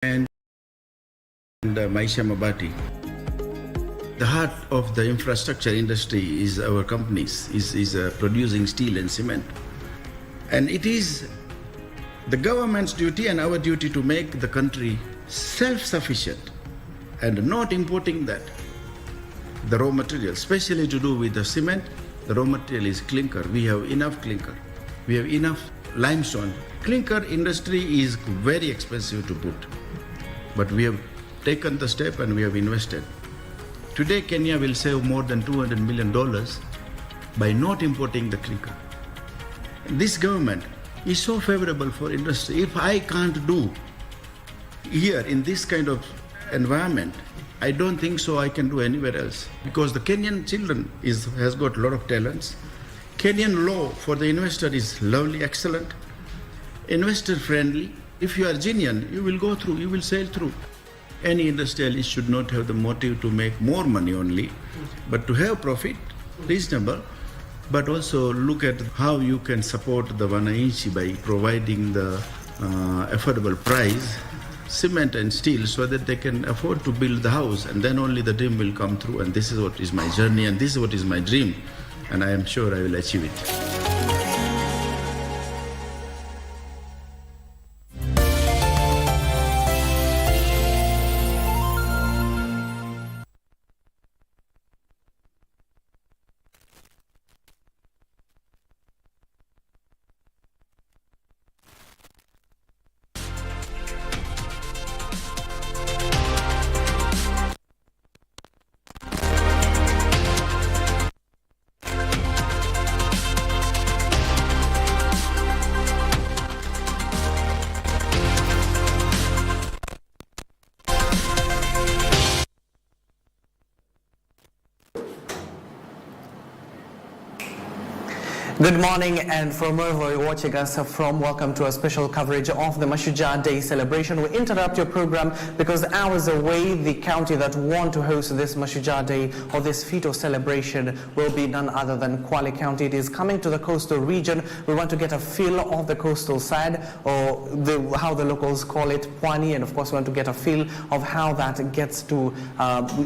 and Maisha Mabati. The heart of the infrastructure industry is our companies, is producing steel and cement. And it is the government's duty and our duty to make the country self-sufficient and not importing that. The raw material, especially to do with the cement, the raw material is clinker. We have enough clinker. We have enough limestone. Clinker industry is very expensive to put. But we have taken the step and we have invested. Today, Kenya will save more than $200 million by not importing the clinker. This government is so favorable for industry. If I can't do here in this kind of environment, I don't think so I can do anywhere else. Because the Kenyan children has got a lot of talents. Kenyan law for the investor is lovely, excellent, investor friendly. If you are genuine, you will go through, you will sail through. Any industrialist should not have the motive to make more money only, but to have profit, reasonable, but also look at how you can support the Wananchi by providing the affordable price, cement and steel, so that they can afford to build the house, and then only the dream will come through. And this is what is my journey, and this is what is my dream, and I am sure I will achieve it. Good morning, and from wherever you're watching us from, welcome to a special coverage of the Mashujaa Day celebration. We interrupt your program because hours away, the county that want to host this Mashujaa Day or this feat of celebration will be none other than Kwale County. It is coming to the coastal region. We want to get a feel of the coastal side, or how the locals call it, Pwani, and of course we want to get a feel of how that gets to,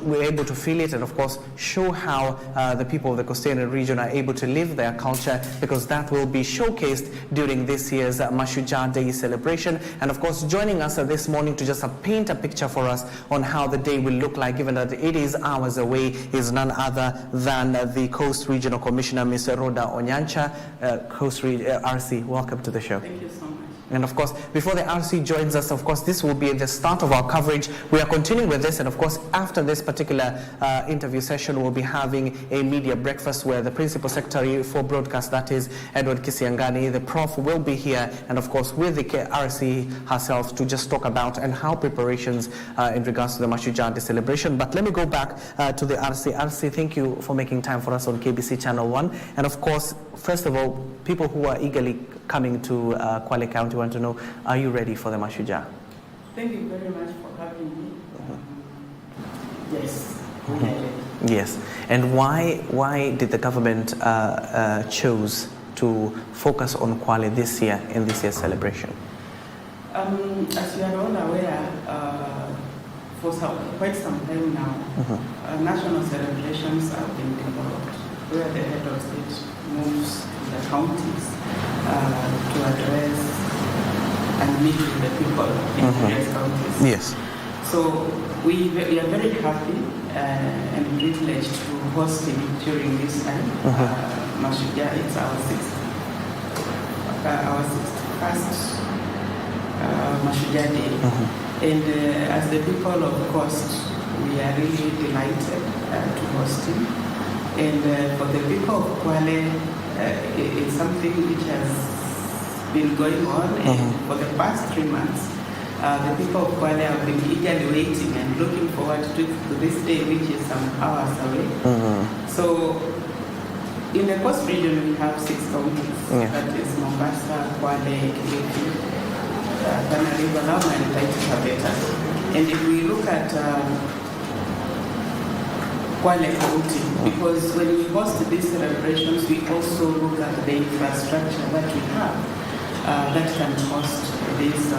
we're able to feel it, and of course show how the people of the coastal region are able to live their culture, because that will be showcased during this year's Mashujaa Day celebration. And of course, joining us this morning to just paint a picture for us on how the day will look like, given that it is hours away, is none other than the Coast Regional Commissioner, Ms. Rhoda Onyancha. RC, welcome to the show. Thank you so much. And of course, before the RC joins us, of course, this will be the start of our coverage. We are continuing with this, and of course, after this particular interview session, we'll be having a media breakfast where the Principal Secretary for Broadcast, that is Edward Kisiangani, the Prof, will be here, and of course, with the RC herself to just talk about and how preparations in regards to the Mashujaa Day celebration. But let me go back to the RC. RC, thank you for making time for us on KBC Channel 1. And of course, first of all, people who are eagerly coming to Kwale County want to know, are you ready for the Mashujaa? Thank you very much for having me. Yes, we are ready. Yes. And why did the government choose to focus on Kwale this year in this year's celebration? As you are all aware, for quite some time now, national celebrations have been developed where the head of state moves to the counties to address and meet with the people in various counties. Yes. So we are very happy and privileged to host him during this time. Mashujaa, it's our 61st Mashujaa Day. And as the people of the coast, we are really delighted to host him. And for the people of Kwale, it's something which has been going on, and for the past 3 months, the people of Kwale have been eagerly waiting and looking forward to this day, which is some hours away. So, in the coast region, we have 6 counties. That is Mombasa, Kwale, Kilifi, Tana River, Lamu, and Taita Taveta. And if we look at Kwale County, because when we host these celebrations, we also look at the infrastructure that we have that can host these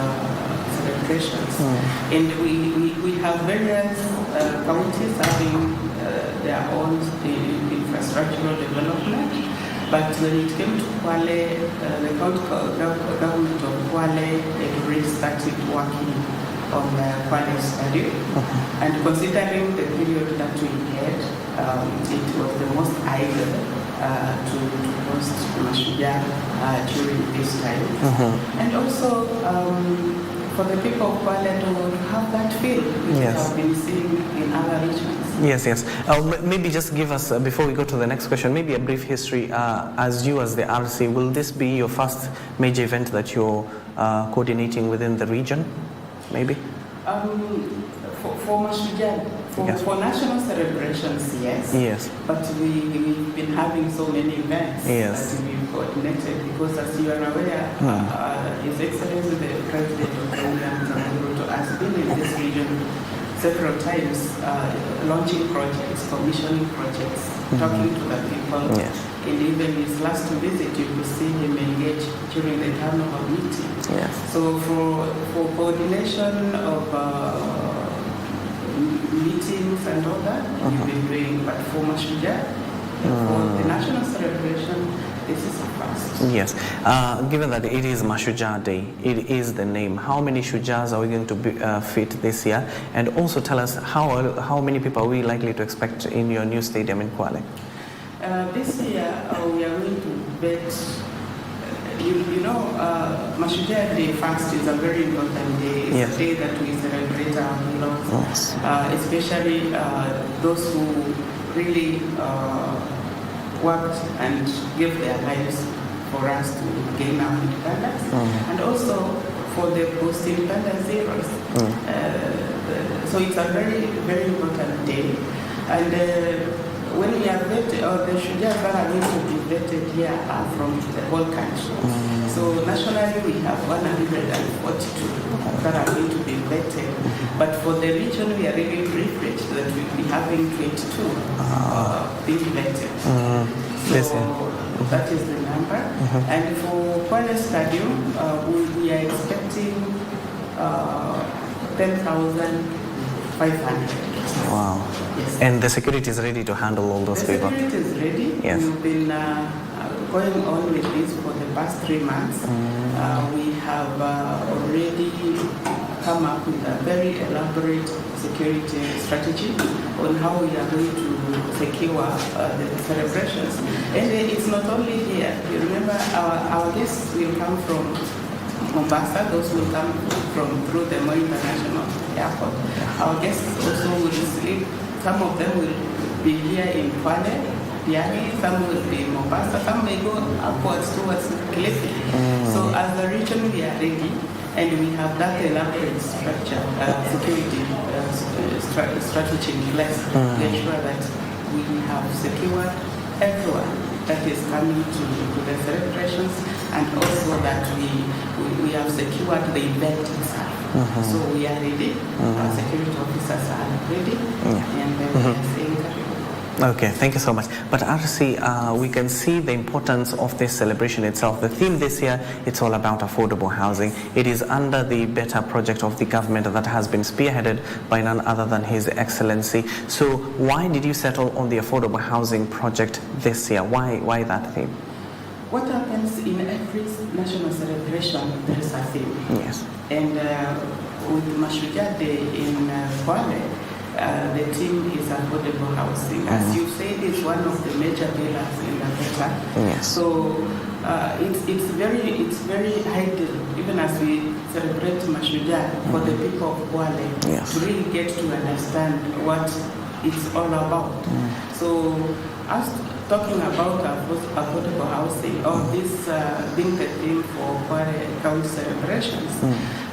celebrations. And we have various counties having their own infrastructural development. But when it came to Kwale, the government of Kwale had already started working on the Kwale Stadium. And considering the period that we had, it was the most ideal to host Mashujaa during this time. And also for the people of Kwale to have that feel, which we have been seeing in other regions. Yes. Maybe just give us, before we go to the next question, maybe a brief history as you as the RC. Will this be your first major event that you're coordinating within the region, maybe? For Mashujaa, for national celebrations, yes. But we've been having so many events that we've coordinated because, as you are aware, His Excellency the President of Onyancha has been in this region several times, launching projects, commissioning projects, talking to the people. And even his last visit, you could see him engage during the town hall meeting. So for coordination of meetings and all that, we've been doing. But for Mashujaa, for the national celebration, this is a first. Yes. Given that it is Mashujaa Day, it is the name. How many Shujaas are we going to fit this year? And also tell us how many people are we likely to expect in your new stadium in Kwale? This year we are going to bet. Mashujaa Day first is a very important day. It's a day that we celebrate our heroes, especially those who really worked and gave their lives for us to gain our independence, and also for the post-independence heroes. So it's a very, very important day. And when we are vetted, or the Shujaas that are going to be vetted here are from the whole country. So nationally we have 142 that are going to be vetted. But for the region we are really privileged that we'll be having 22 being vetted. So that is the number. And for Kwale Stadium, we are expecting 10,500. Wow. Yes. And the security is ready to handle all those people? The security is ready. Yes. We've been going on with this for the past 3 months. We have already come up with a very elaborate security strategy on how we are going to secure the celebrations. And it's not only here. You remember our guests will come from Mombasa, those will come through the Moi International Airport. Our guests also will sleep. Some of them will be here in Kwale, Diani, some will be in Mombasa, some may go upwards towards Kilifi. So as a region we are ready, and we have that elaborate structure, security strategy in place to ensure that we have secured everyone that is coming to the celebrations, and also that we have secured the event itself. So we are ready, our security officers are ready, and we are saying Okay, thank you so much. But RC, we can see the importance of this celebration itself. The theme this year, it's all about affordable housing. It is under the Better project of the government that has been spearheaded by none other than His Excellency. So why did you settle on the affordable housing project this year? Why that theme? What happens in every national celebration, there is a theme. Yes. And with Mashujaa Day in Kwale, the theme is affordable housing. As you said, it's one of the major pillars in the Better. Yes. So it's very ideal, even as we celebrate Mashujaa, for the people of Kwale to really get to understand what it's all about. So us talking about affordable housing, or this being the theme for Kwale County celebrations,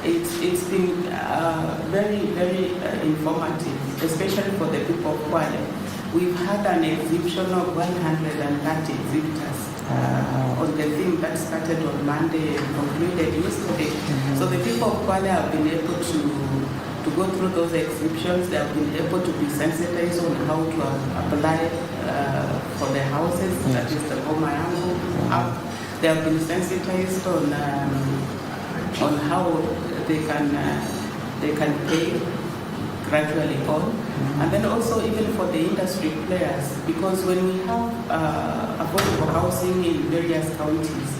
it's been very, very informative, especially for the people of Kwale. We've had an exhibition of 130 exhibitors on the theme that started on Monday and concluded yesterday. So the people of Kwale have been able to go through those exhibitions. They have been able to be sensitized on how to apply for the houses, that is the Boma Yangu app. They have been sensitized on how they can pay gradually on. And then also even for the industry players, because when we have affordable housing in various counties,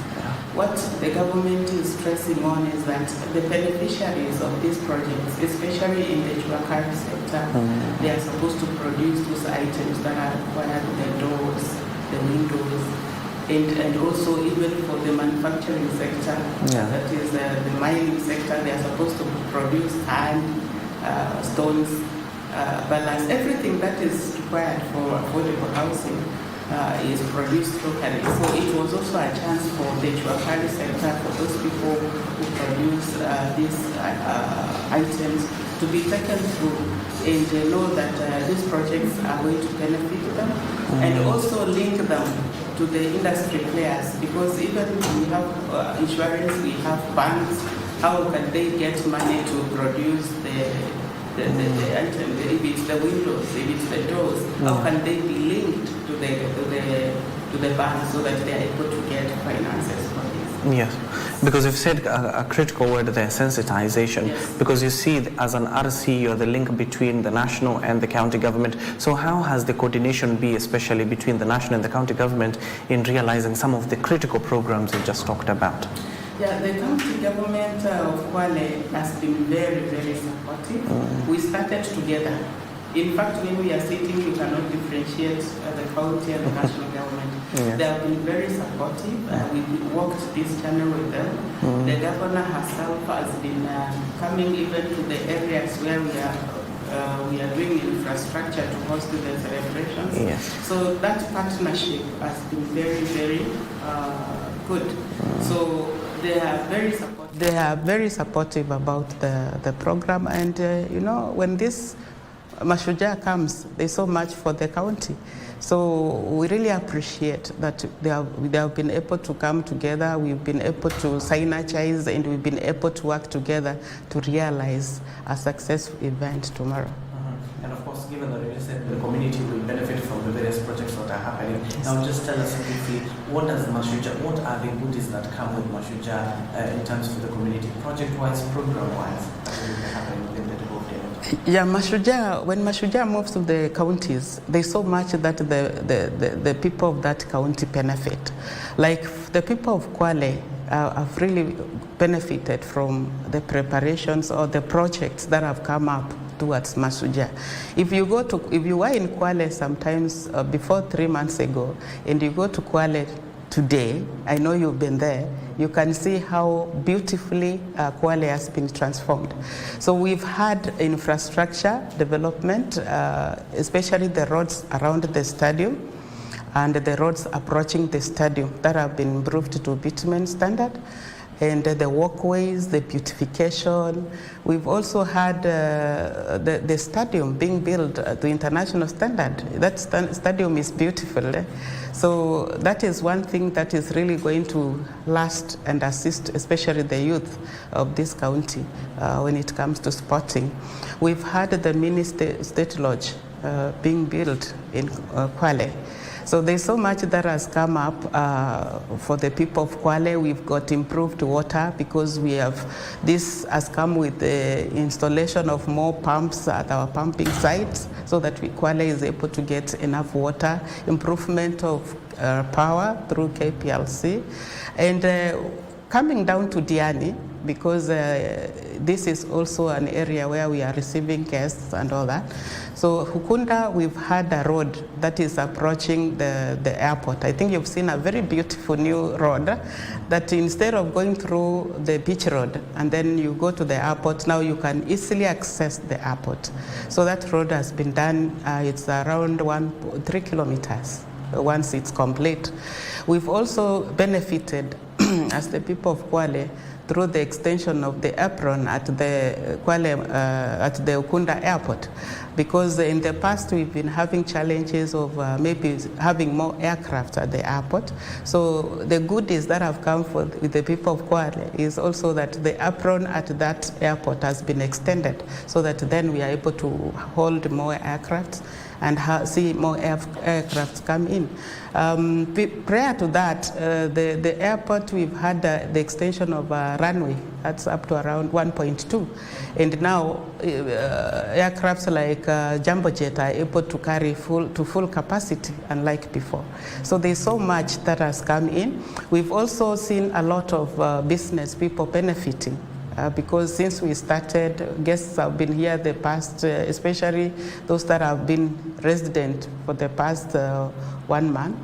what the government is stressing on is that the beneficiaries of these projects, especially in the Chuakari sector, they are supposed to produce those items that are required, the doors, the windows, and also even for the manufacturing sector, that is the mining sector, they are supposed to produce iron, stones, ballast, everything that is required for affordable housing is produced locally. So it was also a chance for the Chuakari sector, for those people who produce these items, to be taken through and know that these projects are going to benefit them, and also link them to the industry players, because even we have insurance, we have banks, how can they get money to produce the item, if it's the windows, if it's the doors, how can they be linked to the bank so that they are able to get finances for this? Yes, because you've said a critical word there, sensitization, because you see as an RC you're the link between the national and the county government. So how has the coordination been, especially between the national and the county government, in realizing some of the critical programs you just talked about? Yeah, the county government of Kwale has been very, very supportive. We started together. In fact, when we are sitting, we cannot differentiate the county and the national government. They have been very supportive. We walked this channel with them. The governor herself has been coming even to the areas where we are doing infrastructure to host the celebrations. So that partnership has been very, very good. So they are very supportive about the program, and you know, when this Mashujaa comes, there's so much for the county. So we really appreciate that they have been able to come together, we've been able to synergize, and we've been able to work together to realize a successful event tomorrow. And of course, given that you said the community will benefit from the various projects that are happening, now just tell us briefly, what are the goodies that come with Mashujaa in terms of the community, project-wise, program-wise, that will be happening within the development? Yeah, when Mashujaa moves to the counties, there's so much that the people of that county benefit. Like the people of Kwale have really benefited from the preparations or the projects that have come up towards Mashujaa. If you were in Kwale sometimes before 3 months ago, and you go to Kwale today, I know you've been there, you can see how beautifully Kwale has been transformed. So we've had infrastructure development, especially the roads around the stadium and the roads approaching the stadium that have been improved to bitumen standard, and the walkways, the beautification. We've also had the stadium being built to international standard. That stadium is beautiful. So that is one thing that is really going to last and assist, especially the youth of this county when it comes to sporting. We've had the mini state lodge being built in Kwale. So there's so much that has come up for the people of Kwale. We've got improved water because this has come with the installation of more pumps at our pumping sites so that Kwale is able to get enough water, improvement of power through KPLC, and coming down to Diani, because this is also an area where we are receiving guests and all that. So Hukunda, we've had a road that is approaching the airport. I think you've seen a very beautiful new road that instead of going through the beach road and then you go to the airport, now you can easily access the airport. So that road has been done, it's around 3 kilometers once it's complete. We've also benefited as the people of Kwale through the extension of the apron at the Kwale, at the Ukunda airport, because in the past we've been having challenges of maybe having more aircraft at the airport. So the goodies that have come with the people of Kwale is also that the apron at that airport has been extended so that then we are able to hold more aircraft and see more aircrafts come in. Prior to that, the airport, we've had the extension of runway. That's up to around 1.2. And now aircrafts like Jumbo Jet are able to carry full capacity, unlike before. So there's so much that has come in. We've also seen a lot of business people benefiting. Because since we started, guests have been here the past, especially those that have been resident for the past 1 month.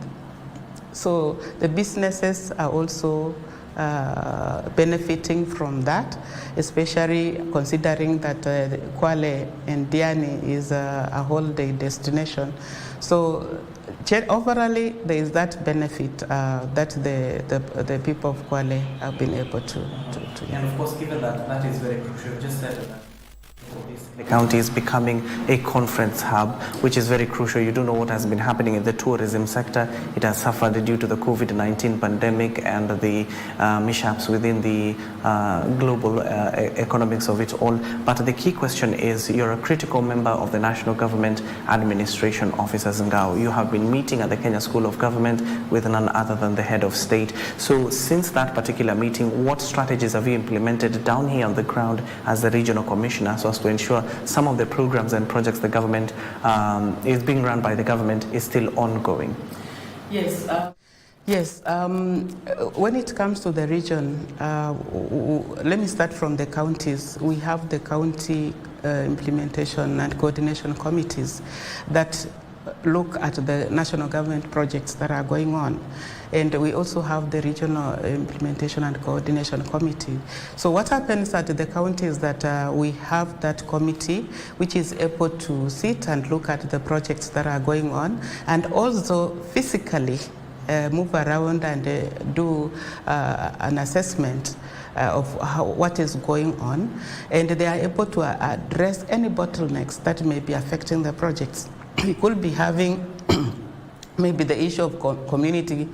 So the businesses are also benefiting from that, especially considering that Kwale and Diani is a holiday destination. So overall, there is that benefit that the people of Kwale have been able to. And of course, given that that is very crucial, just said that the county is becoming a conference hub, which is very crucial. You don't know what has been happening in the tourism sector. It has suffered due to the COVID-19 pandemic and the mishaps within the global economics of it all. But the key question is, you're a critical member of the National Government Administration Officers Ngao. You have been meeting at the Kenya School of Government with none other than the head of state. So since that particular meeting, what strategies have you implemented down here on the ground as the regional commissioner so as to ensure some of the programs and projects the government is being run by the government is still ongoing? Yes. Yes. When it comes to the region, let me start from the counties. We have the county implementation and coordination committees that look at the national government projects that are going on. And we also have the regional implementation and coordination committee. So what happens at the county is that we have that committee which is able to sit and look at the projects that are going on, and also physically move around and do an assessment of what is going on, and they are able to address any bottlenecks that may be affecting the projects. We could be having maybe the issue of community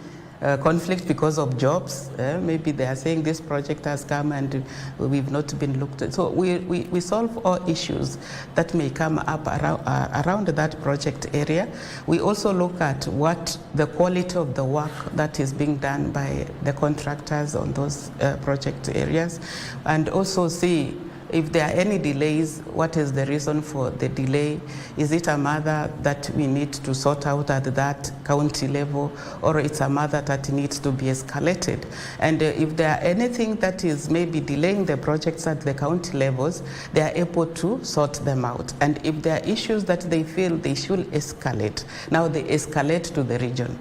conflict because of jobs. Maybe they are saying this project has come and we've not been looked at. So we solve all issues that may come up around that project area. We also look at what the quality of the work that is being done by the contractors on those project areas, and also see if there are any delays, what is the reason for the delay? Is it a matter that we need to sort out at that county level, or it's a matter that needs to be escalated? And if there are anything that is maybe delaying the projects at the county levels, they are able to sort them out. And if there are issues that they feel they should escalate, now they escalate to the region.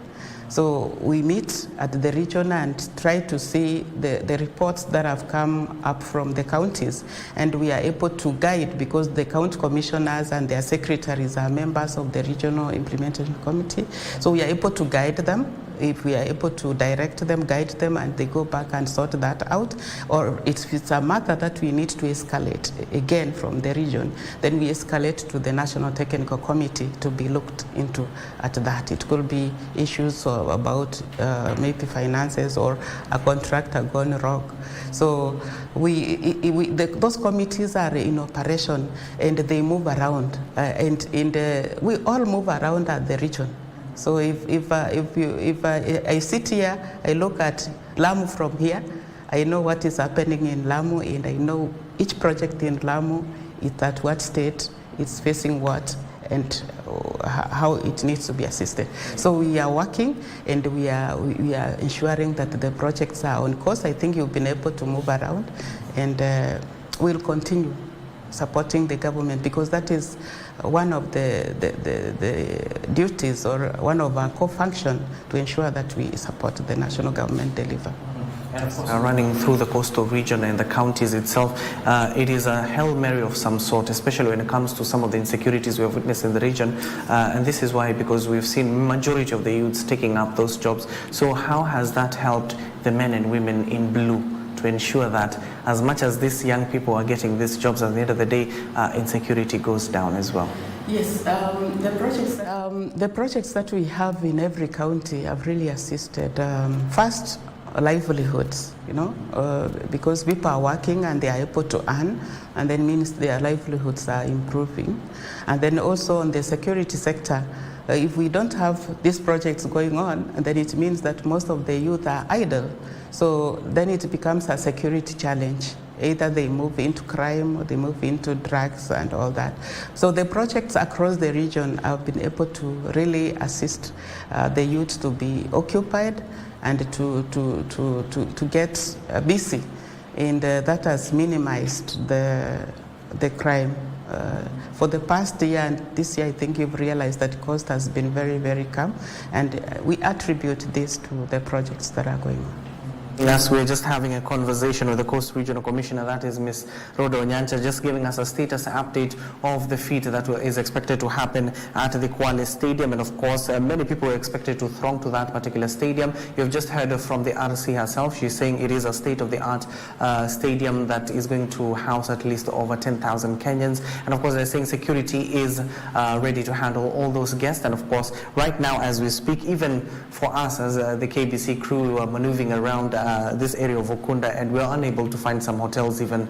So we meet at the region and try to see the reports that have come up from the counties, and we are able to guide, because the county commissioners and their secretaries are members of the regional implementation committee. So we are able to guide them. If we are able to direct them, guide them, and they go back and sort that out, or if it's a matter that we need to escalate again from the region, then we escalate to the National Technical Committee to be looked into at that. It could be issues about maybe finances or a contractor gone wrong. So those committees are in operation, and they move around, and we all move around at the region. So if I sit here, I look at Lamu from here, I know what is happening in Lamu, and I know each project in Lamu is at what state, it's facing what, and how it needs to be assisted. So we are working, and we are ensuring that the projects are on course. I think you've been able to move around, and we'll continue supporting the government, because that is one of the duties, or one of our core functions, to ensure that we support the national government deliver. Running through the coastal region and the counties itself, it is a Hail Mary of some sort, especially when it comes to some of the insecurities we have witnessed in the region. And this is why, because we've seen majority of the youths taking up those jobs. So how has that helped the men and women in blue to ensure that as much as these young people are getting these jobs, at the end of the day, insecurity goes down as well? Yes, the projects that we have in every county have really assisted. First, livelihoods, because people are working and they are able to earn, and then means their livelihoods are improving. And then also on the security sector, if we don't have these projects going on, then it means that most of the youth are idle. So then it becomes a security challenge. Either they move into crime or they move into drugs and all that. So the projects across the region have been able to really assist the youth to be occupied and to get busy. And that has minimized the crime. For the past year and this year, I think you've realized that cost has been very, very calm, and we attribute this to the projects that are going on. Yes, we're just having a conversation with the Coast Regional Commissioner, that is Ms. Rhoda Onyancha, just giving us a status update of the feat that is expected to happen at the Kwale Stadium. And of course, many people are expected to throng to that particular stadium. You've just heard from the RC herself. She's saying it is a state-of-the-art stadium that is going to house at least over 10,000 Kenyans. And of course, they're saying security is ready to handle all those guests. And of course, right now as we speak, even for us as the KBC crew are maneuvering around this area of Ukunda, and we're unable to find some hotels even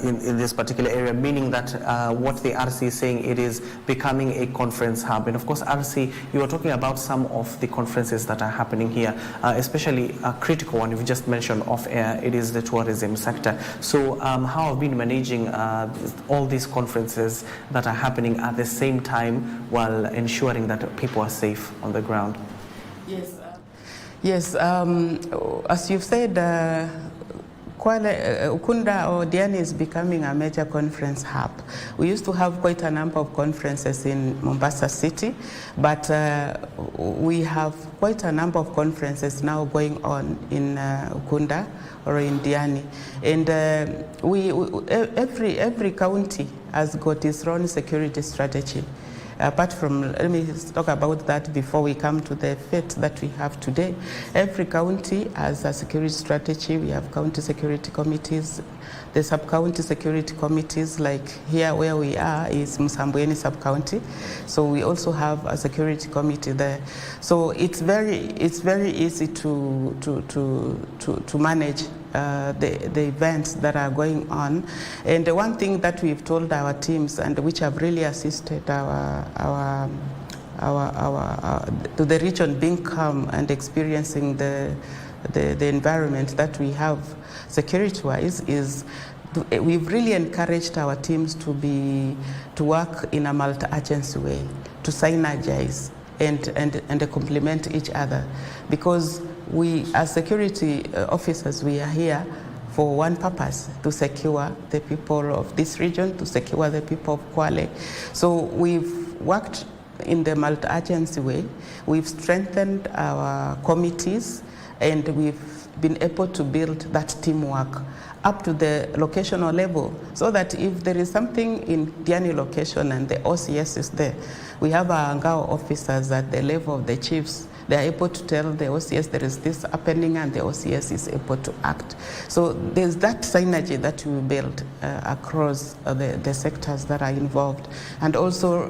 in this particular area, meaning that what the RC is saying, it is becoming a conference hub. And of course, RC, you were talking about some of the conferences that are happening here, especially a critical one you've just mentioned off air, it is the tourism sector. So how have you been managing all these conferences that are happening at the same time while ensuring that people are safe on the ground? Yes, as you've said, Kwale, Ukunda or Diani is becoming a major conference hub. We used to have quite a number of conferences in Mombasa City, but we have quite a number of conferences now going on in Ukunda or in Diani. And every county has got its own security strategy. Apart from, let me talk about that before we come to the fate that we have today. Every county has a security strategy. We have county security committees. The sub-county security committees, like here where we are, is Msambweni sub-county. So we also have a security committee there. So it's very easy to manage the events that are going on. And the one thing that we've told our teams, and which have really assisted to the region being calm and experiencing the environment that we have security-wise, is we've really encouraged our teams to work in a multi-agency way, to synergize and complement each other, because we, as security officers, we are here for one purpose: to secure the people of this region, to secure the people of Kwale. So we've worked in the multi-agency way. We've strengthened our committees, and we've been able to build that teamwork up to the locational level, so that if there is something in Diani location and the OCS is there, we have our Ngao officers at the level of the chiefs. They are able to tell the OCS there is this happening, and the OCS is able to act. So there's that synergy that we build across the sectors that are involved, and also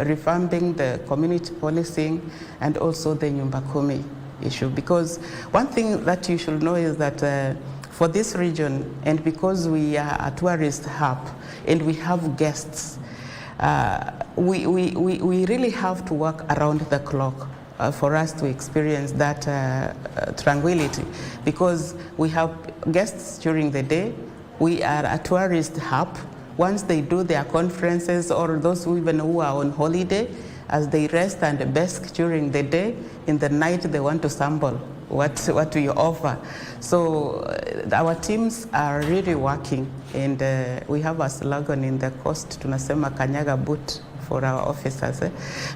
revamping the community policing and also the Nyumba Kumi issue. Because one thing that you should know is that for this region, and because we are a tourist hub and we have guests, we really have to work around the clock for us to experience that tranquility, because we have guests during the day. We are a tourist hub. Once they do their conferences, or those who are on holiday, as they rest and bask during the day, in the night they want to sample what we offer. So our teams are really working, and we have a slogan in the coast, tunasema kanyaga boot, for our officers.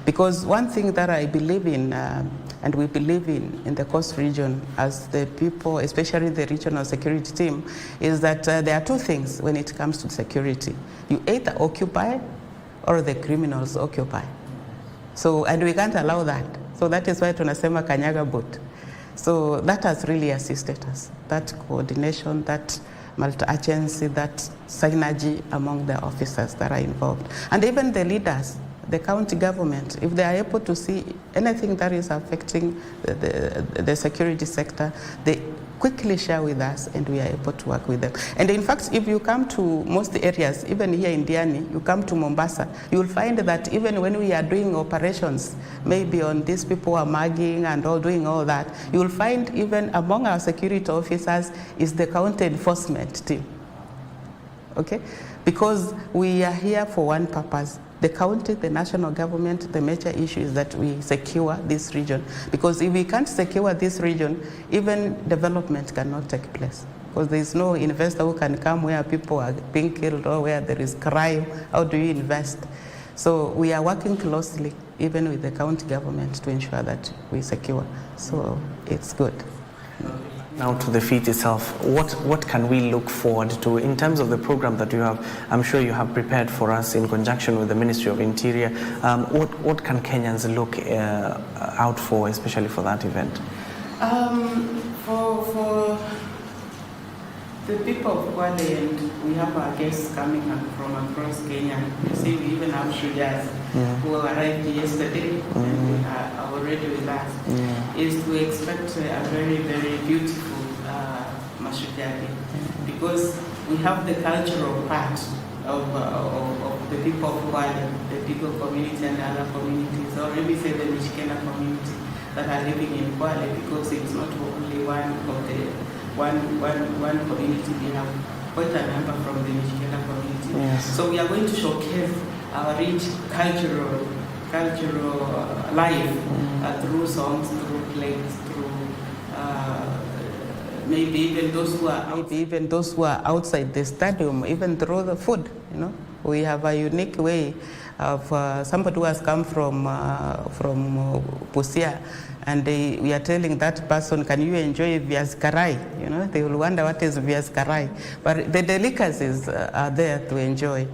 Because one thing that I believe in, and we believe in the coast region as the people, especially the regional security team, is that there are two things when it comes to security. You either occupy or the criminals occupy. So, and we can't allow that. So that is why tunasema kanyaga boot. So that has really assisted us, that coordination, that multi-agency, that synergy among the officers that are involved. And even the leaders, the county government, if they are able to see anything that is affecting the security sector, they quickly share with us and we are able to work with them. And in fact, if you come to most areas, even here in Diani, you come to Mombasa, you will find that even when we are doing operations, maybe on these people who are mugging and all doing all that, you will find even among our security officers is the county enforcement team. Okay? Because we are here for one purpose. The county, the national government, the major issue is that we secure this region. Because if we can't secure this region, even development cannot take place. Because there is no investor who can come where people are being killed or where there is crime. How do you invest? So we are working closely, even with the county government, to ensure that we secure. So it's good. Now to the feat itself, what can we look forward to in terms of the program that you have? I'm sure you have prepared for us in conjunction with the Ministry of Interior. What can Kenyans look out for, especially for that event? For the people of Kwale, and we have our guests coming from across Kenya. You see, we even have Mashujaa who arrived yesterday and are already with us. Is to expect a very, very beautiful Mashujaa Day, because we have the cultural part of the people of Kwale, the people community and other communities, or maybe say the Mijikenda community that are living in Kwale, because it's not only one of the one community, we have quite a number from the Mijikenda community. Yes. So we are going to showcase our rich cultural life through songs, through plays, through maybe even those who are outside the stadium, even through the food. You know, we have a unique way of somebody who has come from Busia, and we are telling that person, can you enjoy viazi karai? You know, they will wonder what is viazi karai, but the delicacies are there to enjoy.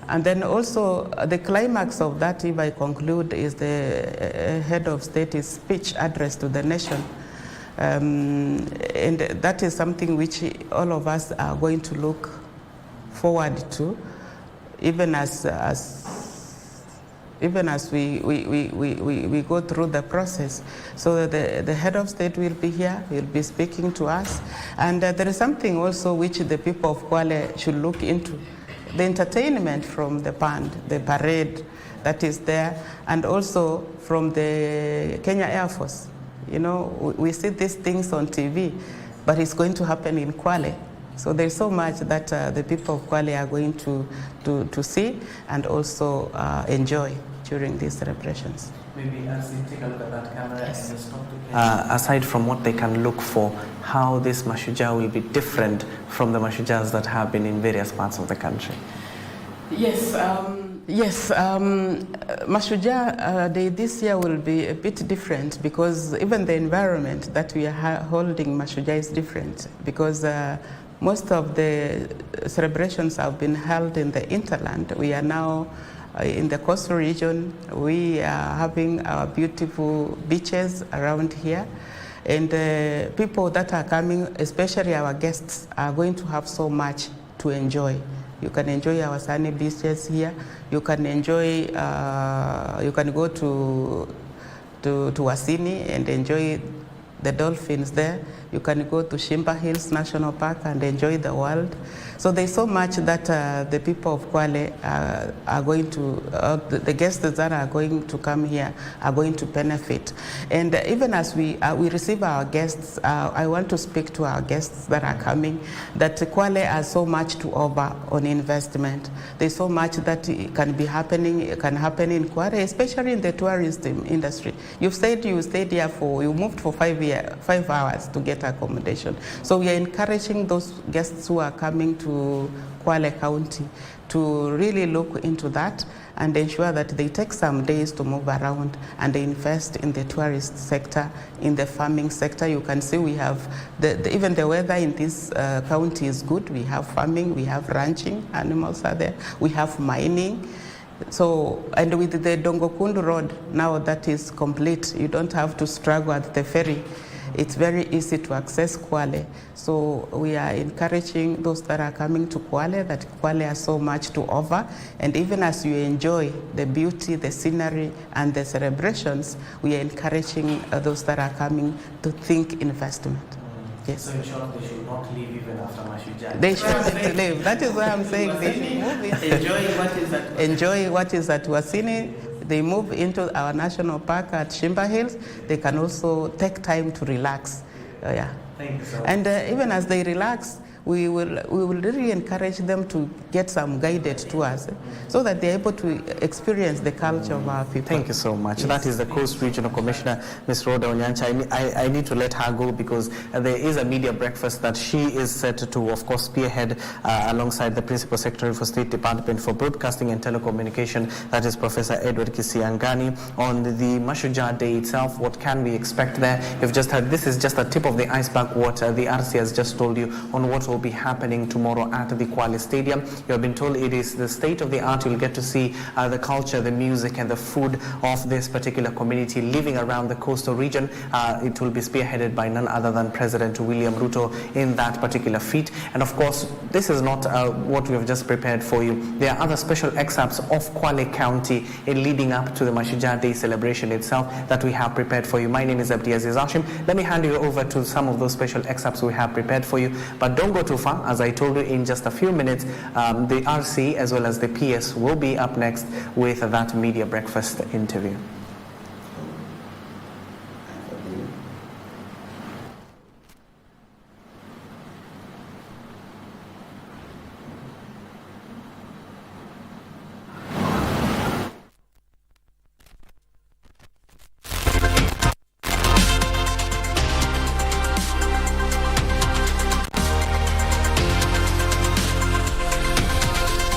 And then also the climax of that, if I conclude, is the head of state's speech address to the nation. And that is something which all of us are going to look forward to, even as we go through the process. So the head of state will be here, will be speaking to us. And there is something also which the people of Kwale should look into. The entertainment from the band, the parade that is there, and also from the Kenya Air Force. You know, we see these things on TV, but it's going to happen in Kwale. So there's so much that the people of Kwale are going to see and also enjoy during these celebrations. Maybe as you take a look at that camera, yes. And stop to aside from what they can look for, how this Mashujaa will be different from the Mashujaas that have been in various parts of the country. Yes, Mashujaa Day this year will be a bit different, because even the environment that we are holding Mashujaa is different, because most of the celebrations have been held in the hinterland. We are now in the coastal region. We are having our beautiful beaches around here, and people that are coming, especially our guests, are going to have so much to enjoy. You can enjoy our sunny beaches here. You can enjoy, you can go to Wasini and enjoy the dolphins there. You can go to Shimba Hills National Park and enjoy the world. So there's so much that the people of Kwale are going to, the guests that are going to come here are going to benefit. And even as we receive our guests, I want to speak to our guests that are coming, that Kwale has so much to offer on investment. There's so much that can happen in Kwale, especially in the tourism industry. You've said you stayed here you moved for 5 hours to get accommodation. So we are encouraging those guests who are coming to Kwale County to really look into that and ensure that they take some days to move around and they invest in the tourist sector, in the farming sector. You can see we have, even the weather in this county is good. We have farming, we have ranching, animals are there, we have mining. So, and with the Dongokundu Road, now that is complete, you don't have to struggle at the ferry. it's very easy to access Kwale. So we are encouraging those that are coming to Kwale that Kwale has so much to offer. And even as you enjoy the beauty, the scenery, and the celebrations, we are encouraging those that are coming to think investment. Yes. So in short, they should not leave even after Mashujaa. They should leave. That is why I'm saying they should move in. Enjoy what is at Wasini. They move into our national park at Shimba Hills. They can also take time to relax. Yeah. Thank you so much. And even as they relax, we will really encourage them to get some guided tours so that they're able to experience the culture of our people. Thank you so much. Yes. That is the Coast Regional Commissioner, Ms. Rhoda Onyancha. I need to let her go because there is a media breakfast that she is set to, of course, spearhead alongside the Principal Secretary for State Department for Broadcasting and Telecommunication, that is Professor Edward Kisiangani, on the Mashujaa Day itself. What can we expect there? You've just heard, this is just a tip of the iceberg, what the RC has just told you on what will be happening tomorrow at the Kwale Stadium. You have been told it is the state of the art. You'll get to see the culture, the music, and the food of this particular community living around the coastal region. It will be spearheaded by none other than President William Ruto in that particular feat. And of course, this is not what we have just prepared for you. There are other special excerpts of Kwale County in leading up to the Mashujaa Day celebration itself that we have prepared for you. My name is Abdiaziz Hashim. Let me hand you over to some of those special excerpts we have prepared for you. But don't go too far. As I told you, in just a few minutes, the RC as well as the PS will be up next with that media breakfast interview.